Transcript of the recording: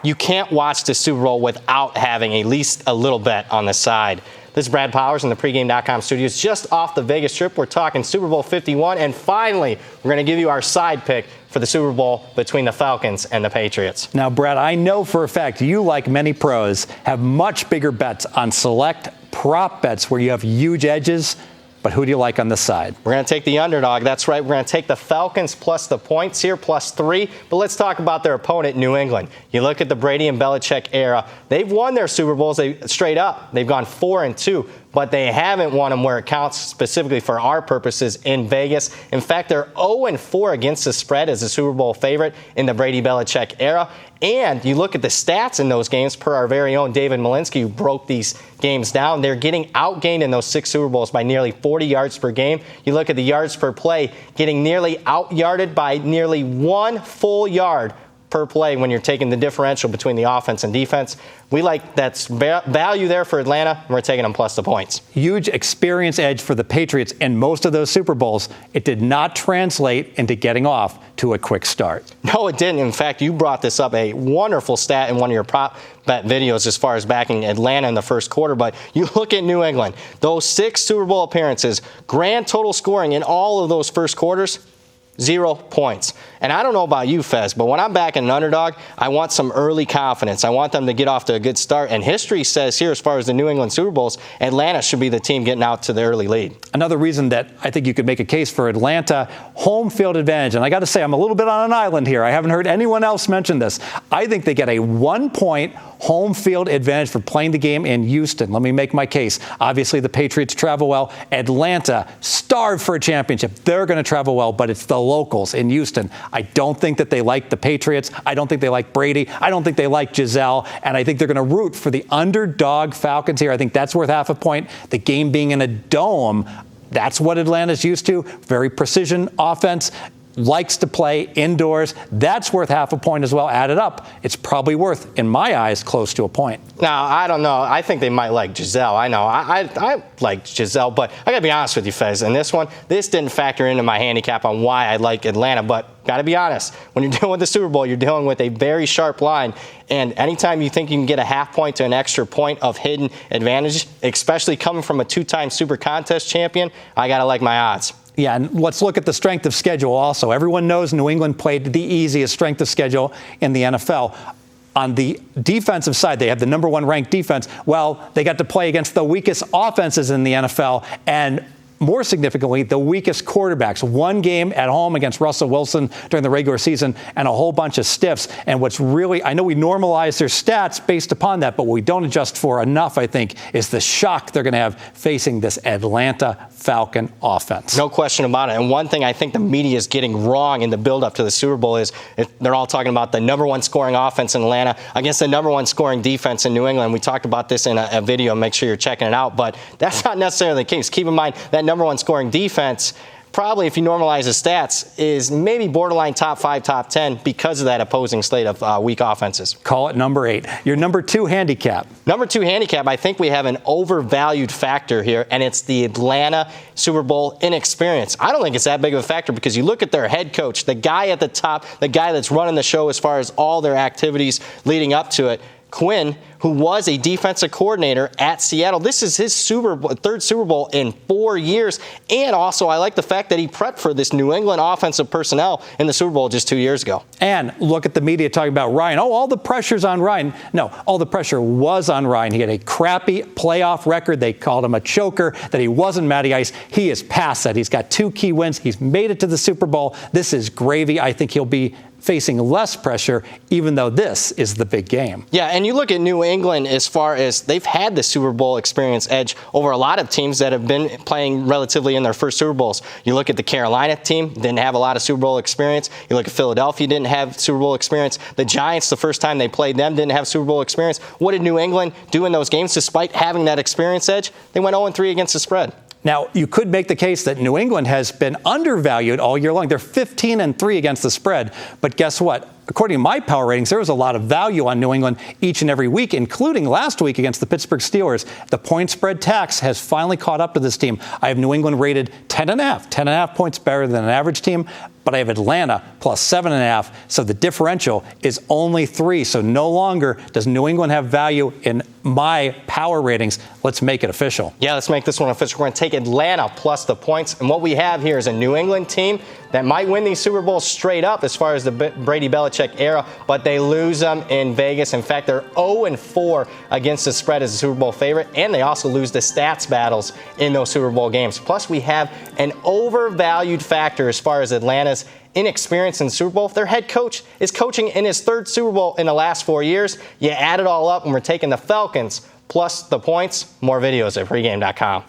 you can't watch the Super Bowl without having at least a little bet on the side. This is Brad Powers in the pregame.com studios just off the Vegas Strip. We're talking Super Bowl 51, and finally, we're going to give you our side pick for the Super Bowl between the Falcons and the Patriots. Now, Brad, I know for a fact you, like many pros, have much bigger bets on select prop bets where you have huge edges. But who do you like on this side? We're going to take the underdog. That's right. We're going to take the Falcons plus the points here, +3. But let's talk about their opponent, New England. You look at the Brady and Belichick era. They've won their Super Bowls straight up. They've gone 4-2. But they haven't won them where it counts specifically for our purposes in Vegas. In fact, they're 0-4 against the spread as a Super Bowl favorite in the Brady-Belichick era. And you look at the stats in those games per our very own David Malinsky, who broke these games down. They're getting outgained in those 6 Super Bowls by nearly 40 yards per game. You look at the yards per play, getting nearly out-yarded by nearly 1 full yard per play when you're taking the differential between the offense and defense. We like that's value there for Atlanta, and we're taking them plus the points. Huge experience edge for the Patriots in most of those Super Bowls. It did not translate into getting off to a quick start. No, it didn't. In fact, you brought this up, a wonderful stat in one of your prop bet videos as far as backing Atlanta in the first quarter. But you look at New England, those 6 Super Bowl appearances, grand total scoring in all of those first quarters, 0 points. And I don't know about you, Fez, but when I'm backing an underdog, I want some early confidence. I want them to get off to a good start. And history says here, as far as the New England Super Bowls, Atlanta should be the team getting out to the early lead. Another reason that I think you could make a case for Atlanta, home field advantage. And I got to say, I'm a little bit on an island here. I haven't heard anyone else mention this. I think they get a 1-point home field advantage for playing the game in Houston. Let me make my case. Obviously, the Patriots travel well. Atlanta, starved for a championship. They're going to travel well, but it's the locals in Houston. I don't think that they like the Patriots. I don't think they like Brady. I don't think they like Giselle. And I think they're going to root for the underdog Falcons here. I think that's worth half a point. The game being in a dome, that's what Atlanta's used to. Very precision offense. Likes to play indoors. That's worth half a point as well. Add it up. It's probably worth, in my eyes, close to a point. Now, I don't know. I think they might like Giselle. I know. I like Giselle, but I got to be honest with you, Fez. In this one, this didn't factor into my handicap on why I like Atlanta, but got to be honest. When you're dealing with the Super Bowl, you're dealing with a very sharp line, and anytime you think you can get a half point to an extra point of hidden advantage, especially coming from a 2-time Super Contest champion, I got to like my odds. Yeah, and let's look at the strength of schedule also. Everyone knows New England played the easiest strength of schedule in the NFL. On the defensive side, they have the number 1 ranked defense. Well, they got to play against the weakest offenses in the NFL, and more significantly, the weakest quarterbacks. 1 game at home against Russell Wilson during the regular season and a whole bunch of stiffs. And what's really, I know we normalize their stats based upon that, but what we don't adjust for enough, I think, is the shock they're going to have facing this Atlanta Falcon offense. No question about it. And one thing I think the media is getting wrong in the build-up to the Super Bowl is they're all talking about the number 1 scoring offense in Atlanta against the number 1 scoring defense in New England. We talked about this in a video. Make sure you're checking it out. But that's not necessarily the case. Keep in mind that number 1 scoring defense, probably if you normalize the stats, is maybe borderline top 5, top 10 because of that opposing slate of weak offenses. Call it number 8. Your number 2 handicap. Number 2 handicap, I think we have an overvalued factor here, and it's the Atlanta Super Bowl inexperience. I don't think it's that big of a factor because you look at their head coach, the guy at the top, the guy that's running the show as far as all their activities leading up to it, Quinn, who was a defensive coordinator at Seattle. This is his 3rd Super Bowl in 4 years. And also, I like the fact that he prepped for this New England offensive personnel in the Super Bowl just 2 years ago. And look at the media talking about Ryan. Oh, all the pressure's on Ryan. No, all the pressure was on Ryan. He had a crappy playoff record. They called him a choker, that he wasn't Matty Ice. He is past that. He's got 2 key wins. He's made it to the Super Bowl. This is gravy. I think he'll be facing less pressure, even though this is the big game. Yeah, and you look at New England as far as they've had the Super Bowl experience edge over a lot of teams that have been playing relatively in their first Super Bowls. You look at the Carolina team, didn't have a lot of Super Bowl experience. You look at Philadelphia, didn't have Super Bowl experience. The Giants, the first time they played them, didn't have Super Bowl experience. What did New England do in those games despite having that experience edge? They went 0-3 against the spread. Now, you could make the case that New England has been undervalued all year long. They're 15-3 against the spread. But guess what? according to my power ratings, there was a lot of value on New England each and every week, including last week against the Pittsburgh Steelers. The point spread tax has finally caught up to this team. I have New England rated 10.5 points better than an average team, but I have Atlanta plus 7.5, so the differential is only 3. So no longer does New England have value in my power ratings. Let's make it official. Yeah, let's make this one official. We're going to take Atlanta plus the points. And what we have here is a New England team that might win these Super Bowls straight up as far as the Brady-Belichick era, but they lose them in Vegas. In fact, they're 0-4 against the spread as a Super Bowl favorite, and they also lose the stats battles in those Super Bowl games. Plus, we have an overvalued factor as far as Atlanta's inexperience in the Super Bowl. Their head coach is coaching in his 3rd Super Bowl in the last 4 years. You add it all up, and we're taking the Falcons plus the points. More videos at pregame.com.